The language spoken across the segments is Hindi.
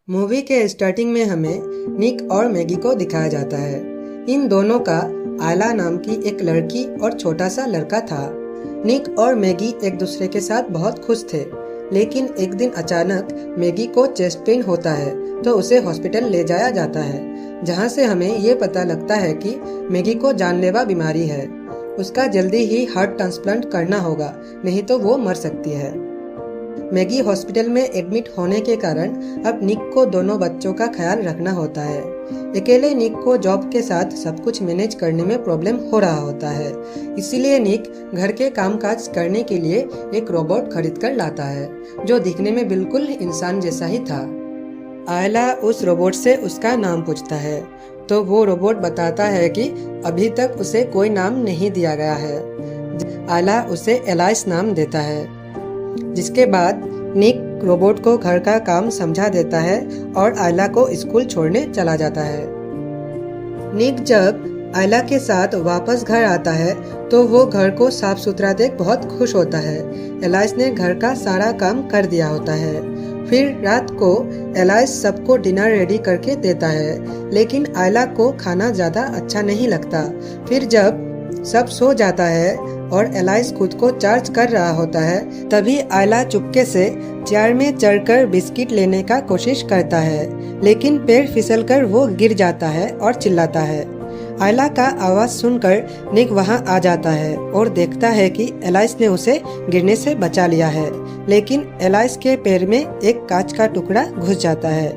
मूवी के स्टार्टिंग में हमें निक और मैगी को दिखाया जाता है। इन दोनों का आयला नाम की एक लड़की और छोटा सा लड़का था। निक और मैगी एक दूसरे के साथ बहुत खुश थे, लेकिन एक दिन अचानक मैगी को चेस्ट पेन होता है तो उसे हॉस्पिटल ले जाया जाता है, जहां से हमें ये पता लगता है कि मैगी को जानलेवा बीमारी है। उसका जल्दी ही हार्ट ट्रांसप्लांट करना होगा, नहीं तो वो मर सकती है। मैगी हॉस्पिटल में एडमिट होने के कारण अब निक को दोनों बच्चों का ख्याल रखना होता है। अकेले निक को जॉब के साथ सब कुछ मैनेज करने में प्रॉब्लम हो रहा होता है, इसीलिए निक घर के कामकाज करने के लिए एक रोबोट खरीद कर लाता है, जो दिखने में बिल्कुल इंसान जैसा ही था। आयला उस रोबोट से उसका नाम पूछता है, तो वो रोबोट बताता है कि अभी तक उसे कोई नाम नहीं दिया गया है। आयला उसे एलाइस नाम देता है, जिसके बाद निक रोबोट को घर का काम समझा देता है और आयला को स्कूल छोड़ने चला जाता है। निक जब आयला के साथ वापस घर आता है तो वो घर को साफ सुथरा देख बहुत खुश होता है। एलाइस ने घर का सारा काम कर दिया होता है। फिर रात को एलाइस सबको डिनर रेडी करके देता है, लेकिन आयला को खाना ज़्यादा अच्छा नहीं लगता। फिर जब सब सो जाता है और एलाइस खुद को चार्ज कर रहा होता है, तभी आयला चुपके से चेयर में चढ़कर बिस्किट लेने का कोशिश करता है, लेकिन पैर फिसलकर वो गिर जाता है और चिल्लाता है। आयला का आवाज सुनकर निक वहां आ जाता है और देखता है कि एलाइस ने उसे गिरने से बचा लिया है, लेकिन एलाइस के पैर में एक कांच का टुकड़ा घुस जाता है।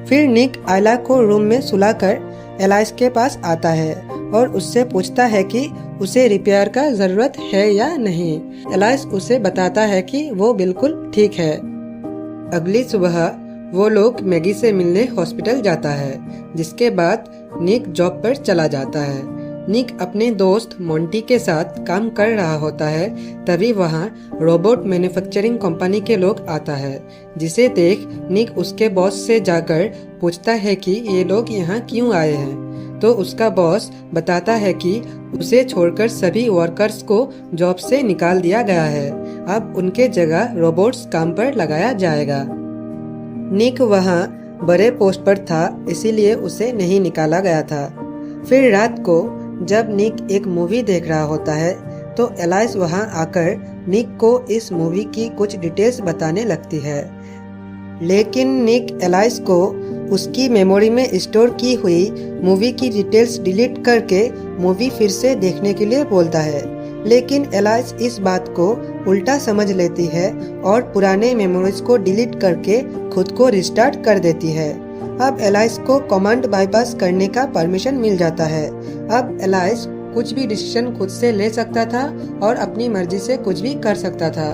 फिर निक आयला को रूम में सुलाकर एलाइस के पास आता है और उससे पूछता है कि उसे रिपेयर का जरूरत है या नहीं। एलाइस उसे बताता है कि वो बिल्कुल ठीक है। अगली सुबह वो लोग मैगी से मिलने हॉस्पिटल जाता है, जिसके बाद निक जॉब पर चला जाता है। निक अपने दोस्त मोंटी के साथ काम कर रहा होता है, तभी वहाँ रोबोट मैन्युफैक्चरिंग कंपनी के लोग आता है, जिसे देख निक उसके बॉस से जाकर पूछता है कि ये लोग यहाँ क्यों आए हैं। तो उसका बॉस बताता है कि उसे छोड़कर सभी वर्कर्स को जॉब से निकाल दिया गया है। अब उनके जगह रोबोट्स काम पर लगाया जाएगा। निक वहाँ बड़े पोस्ट पर था, इसीलिए उसे नहीं निकाला गया था। फिर रात को जब निक एक मूवी देख रहा होता है तो एलाइस वहाँ आकर निक को इस मूवी की कुछ डिटेल्स बताने लगती है, लेकिन निक एलाइस को उसकी मेमोरी में स्टोर की हुई मूवी की डिटेल्स डिलीट करके मूवी फिर से देखने के लिए बोलता है। लेकिन एलाइस इस बात को उल्टा समझ लेती है और पुराने मेमोरीज को डिलीट करके खुद को रिस्टार्ट कर देती है। अब एलाइस को कमांड बाईपास करने का परमिशन मिल जाता है। अब एलाइस कुछ भी डिसीजन खुद से ले सकता था और अपनी मर्जी से कुछ भी कर सकता था।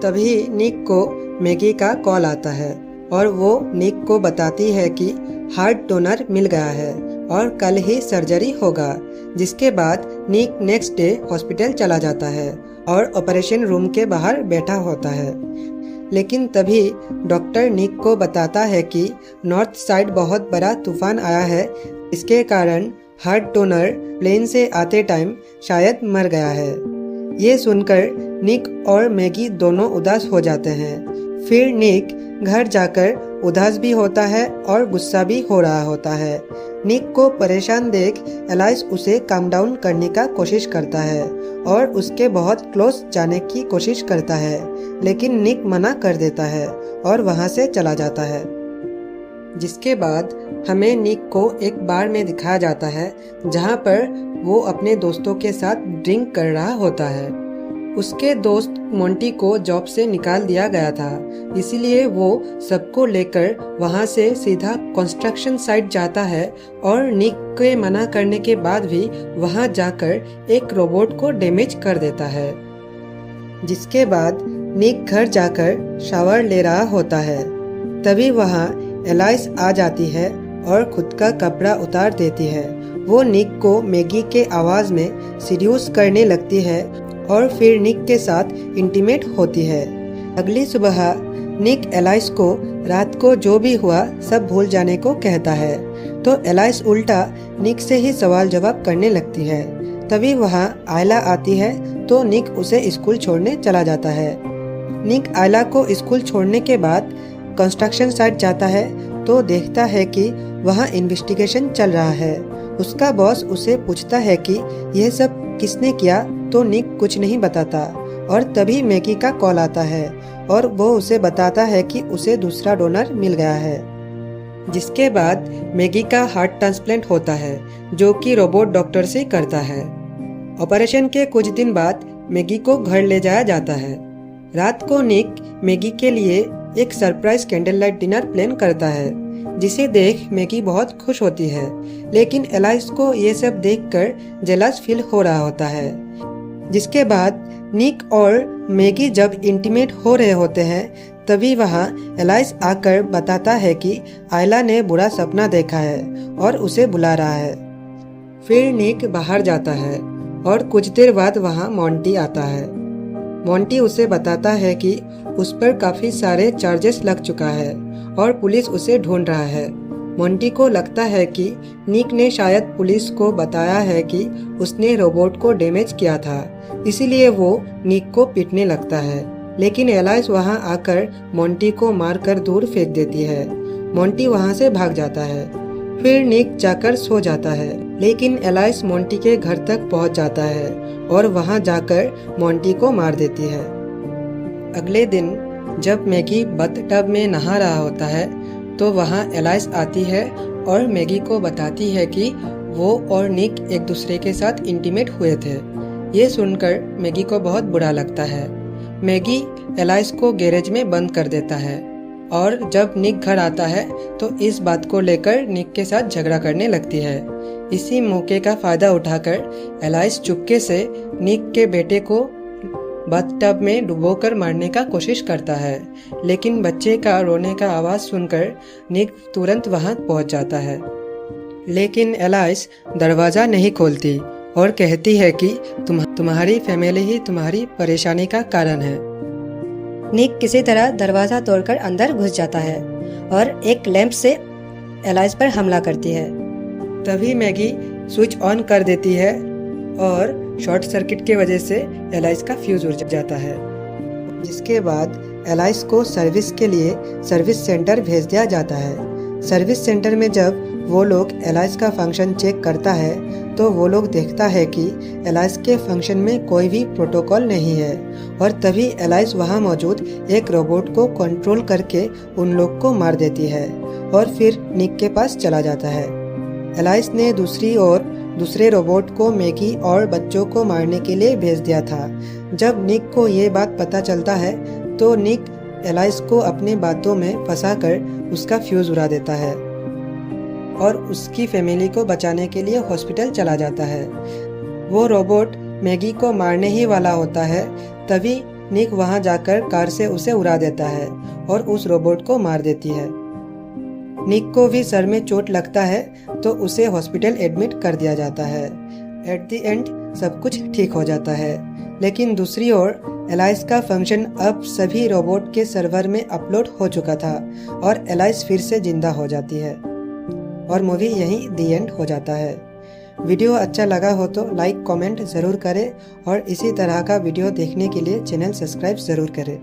तभी निक को मैगी का कॉल आता है और वो निक को बताती है कि हार्ट डोनर मिल गया है और कल ही सर्जरी होगा। जिसके बाद निक नेक्स्ट डे हॉस्पिटल चला जाता है और ऑपरेशन रूम के बाहर बैठा होता है। लेकिन तभी डॉक्टर निक को बताता है कि नॉर्थ साइड बहुत बड़ा तूफान आया है, इसके कारण हार्ट डोनर प्लेन से आते टाइम शायद मर गया है। ये सुनकर निक और मैगी दोनों उदास हो जाते हैं। फिर निक घर जाकर उदास भी होता है और गुस्सा भी हो रहा होता है। निक को परेशान देख एलाइस उसे काम डाउन करने का कोशिश करता है और उसके बहुत क्लोज जाने की कोशिश करता है, लेकिन निक मना कर देता है और वहां से चला जाता है। जिसके बाद हमें निक को एक बार में दिखाया जाता है, जहां पर वो अपने दोस्तों के साथ ड्रिंक कर रहा होता है। उसके दोस्त मोंटी को जॉब से निकाल दिया गया था, इसीलिए वो सबको लेकर वहां से सीधा कंस्ट्रक्शन साइट जाता है और निक के मना करने के बाद भी वहां जाकर एक रोबोट को डैमेज कर देता है। जिसके बाद निक घर जाकर शावर ले रहा होता है, तभी वहां एलाइस आ जाती है और खुद का कपड़ा उतार देती है। वो निक को मैगी के आवाज में सीड्यूस करने लगती है और फिर निक के साथ इंटीमेट होती है। अगली सुबह निक एलाइस को रात को जो भी हुआ सब भूल जाने को कहता है, तो एलाइस उल्टा निक से ही सवाल जवाब करने लगती है। तभी वहाँ आयला आती है तो निक उसे स्कूल छोड़ने चला जाता है। निक आयला को स्कूल छोड़ने के बाद कंस्ट्रक्शन साइट जाता है तो देखता है कि वहाँ इन्वेस्टिगेशन चल रहा है। उसका बॉस उसे पूछता है कि यह सब किसने किया, तो निक कुछ नहीं बताता और तभी मैगी का कॉल आता है और वो उसे बताता है कि उसे दूसरा डोनर मिल गया है। जिसके बाद मैगी का हार्ट ट्रांसप्लांट होता है जो कि रोबोट डॉक्टर से करता है। ऑपरेशन के कुछ दिन बाद मैगी को घर ले जाया जाता है। रात को निक मैगी के लिए एक surprise candle light dinner plan करता है, जिसे देख मैगी बहुत खुश होती है। लेकिन एलाइस को ये सब देखकर जेलस फील हो रहा होता है। जिसके बाद निक और मैगी जब इंटीमेट हो रहे होते हैं तभी वहाँ एलाइस आकर बताता है कि आयला ने बुरा सपना देखा है और उसे बुला रहा है। फिर निक बाहर जाता है और कुछ देर बाद वहाँ मोंटी आता है। मोंटी उसे बताता है कि उस पर काफ़ी सारे चार्जेस लग चुका है और पुलिस उसे ढूंढ रहा है। मोंटी को लगता है कि निक ने शायद पुलिस को बताया है कि उसने रोबोट को डैमेज किया था, इसीलिए वो निक को पीटने लगता है। लेकिन एलाइस वहां आकर मोंटी को मारकर दूर फेंक देती है। मोंटी वहां से भाग जाता है। फिर निक जाकर सो जाता है, लेकिन एलाइस मोंटी के घर तक पहुंच जाता है और वहां जाकर मोंटी को मार देती है। अगले दिन जब मैगी बाथटब में नहा रहा होता है तो वहाँ एलाइस आती है और मैगी को बताती है कि वो और निक एक दूसरे के साथ इंटीमेट हुए थे। ये सुनकर मैगी को बहुत बुरा लगता है। मैगी एलाइस को गैरेज में बंद कर देता है और जब निक घर आता है तो इस बात को लेकर निक के साथ झगड़ा करने लगती है। इसी मौके का फायदा उठाकर एलाइस चुपके से निक के बेटे को बाथटब में डुबोकर मारने का कोशिश करता है, लेकिन बच्चे का रोने का आवाज़ सुनकर निक तुरंत वहां पहुंच जाता है। लेकिन एलाइस दरवाज़ा नहीं खोलती और कहती है कि तुम्हारी फैमिली ही तुम्हारी परेशानी का कारण है। निक किसी तरह दरवाज़ा तोड़कर अंदर घुस जाता है और एक लैंप से एलाइस पर हमला करती है। तभी मैगी स्विच ऑन कर देती है और शॉर्ट सर्किट के वजह से एलाइस का फ्यूज उड़ जाता है। जिसके बाद एलाइस को सर्विस के लिए सर्विस सेंटर भेज दिया जाता है। सर्विस सेंटर में जब वो लोग एलाइस का फंक्शन चेक करता है तो वो लोग देखता है कि एलाइस के फंक्शन में कोई भी प्रोटोकॉल नहीं है और तभी एलाइस वहाँ मौजूद एक रोबोट को कंट्रोल करके उन लोग को मार देती है और फिर निक के पास चला जाता है। एलाइस ने दूसरी ओर दूसरे रोबोट को मैगी और बच्चों को मारने के लिए भेज दिया था। जब निक को ये बात पता चलता है तो निक एलाइस को अपने बातों में फंसाकर उसका फ्यूज उड़ा देता है और उसकी फैमिली को बचाने के लिए हॉस्पिटल चला जाता है। वो रोबोट मैगी को मारने ही वाला होता है, तभी निक वहां जाकर कार से उसे उड़ा देता है और उस रोबोट को मार देती है। निक को भी सर में चोट लगता है तो उसे हॉस्पिटल एडमिट कर दिया जाता है। एट द एंड सब कुछ ठीक हो जाता है। लेकिन दूसरी ओर एलाइस का फंक्शन अब सभी रोबोट के सर्वर में अपलोड हो चुका था और एलाइस फिर से जिंदा हो जाती है और मूवी यहीं दी एंड हो जाता है। वीडियो अच्छा लगा हो तो लाइक कमेंट ज़रूर करें और इसी तरह का वीडियो देखने के लिए चैनल सब्सक्राइब ज़रूर करें।